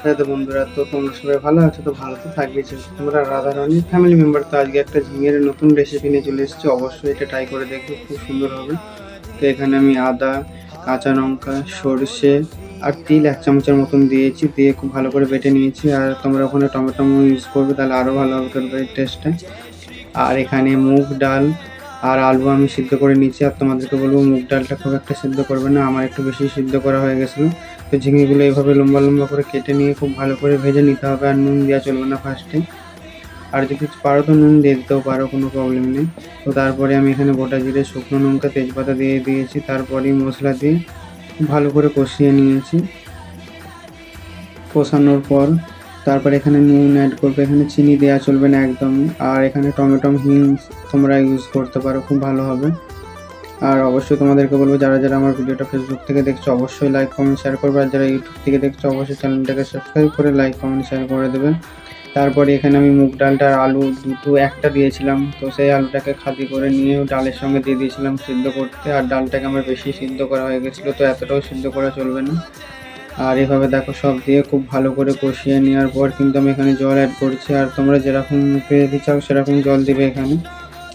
রাধে বন্ধুরা, তো তোমরা সবাই ভালো আছো? তো ভালো তো থাকবে। তোমরা রাধারানীর ফ্যামিলি মেম্বার, তো আজকে একটা ঝিঙের নতুন রেসিপি নিয়ে চলে এসেছি। অবশ্যই এটা ট্রাই করে দেখবে, খুব সুন্দর হবে। তো এখানে আমি আদা, কাঁচা লঙ্কা, সরষে আর তিল 1 চামচের মতন দিয়েছি, দিয়ে খুব ভালো করে বেটে নিয়েছি। আর তোমরা ওখানে টমেটো ইউজ করবে, তাহলে আরও ভালো হবে তরকারির টেস্টটা। আর এখানে মুগ ডাল আর আলু আমি সিদ্ধ করে নিয়েছি। আর তোমাদেরকে বলবো মুগ ডালটা খুব একটা সিদ্ধ করবে না, আমার একটু বেশি সিদ্ধ করা হয়ে গেছিলো। তো ঝিঙেগুলো এইভাবে লম্বা লম্বা করে কেটে নিয়ে খুব ভালো করে ভেজে নিতে হবে। আর নুন দেওয়া চলবে না ফার্স্টে, আর যদি পারো তো নুন দিয়ে দিতেও পারো, কোনো প্রবলেম নেই। তো তারপরে আমি এখানে গোটা জিরে, শুকনো লঙ্কা, তেজপাতা দিয়ে দিয়েছি। তারপরেই মশলা দিয়ে খুব ভালো করে কষিয়ে নিয়েছি। কষানোর পর তারপর এখানে নুন অ্যাড করবে, এখানে চিনি দেওয়া চলবে না একদমই। আর এখানে টমেটো তোমরা ইউজ করতে পারো, খুব ভালো হবে। আর অবশ্যই তোমাদেরকে বলবো, যারা যারা আমার ভিডিওটা ফেসবুক থেকে দেখছো অবশ্যই লাইক কমেন্ট শেয়ার করবে, আর যারা ইউটিউব থেকে দেখছো অবশ্যই চ্যানেলটাকে সাবস্ক্রাইব করে লাইক কমেন্ট শেয়ার করে দেবে। তারপরে এখানে আমি মুগ ডালটা আর আলু একটা দিয়েছিলাম, তো সেই আলুটাকে খাদি করে নিয়ে ডালের সঙ্গে দিয়ে দিয়েছিলাম সিদ্ধ করতে। আর ডালটাকে আমার বেশি সিদ্ধ করা হয়ে গেছিলো, তো এতটাও সিদ্ধ করা চলবে না। আর এভাবে দেখো সব দিয়ে খুব ভালো করে কষিয়ে নেওয়ার পর কিন্তু আমি এখানে জল অ্যাড করছি। আর তোমরা যেরকম গ্রেভি চাও সেরকম জল দিবে এখানে।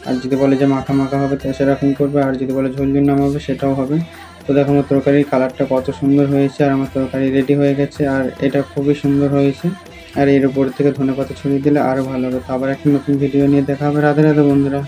আর যদি বলে যে মাখা মাখা হবে তো সেরকম করবে, আর যদি বলে ঝোল ঝোল নামাবে সেটাও হবে। তো দেখো আমার তরকারির কালারটা কত সুন্দর হয়েছে, আর আমার তরকারি রেডি হয়ে গেছে। আর এটা খুবই সুন্দর হয়েছে। আর এর উপর থেকে ধনেপাতা ছড়িয়ে দিলে আরও ভালো হবে। তো আবার একটা নতুন ভিডিও নিয়ে দেখা হবে। রাধে রাধে বন্ধুরা।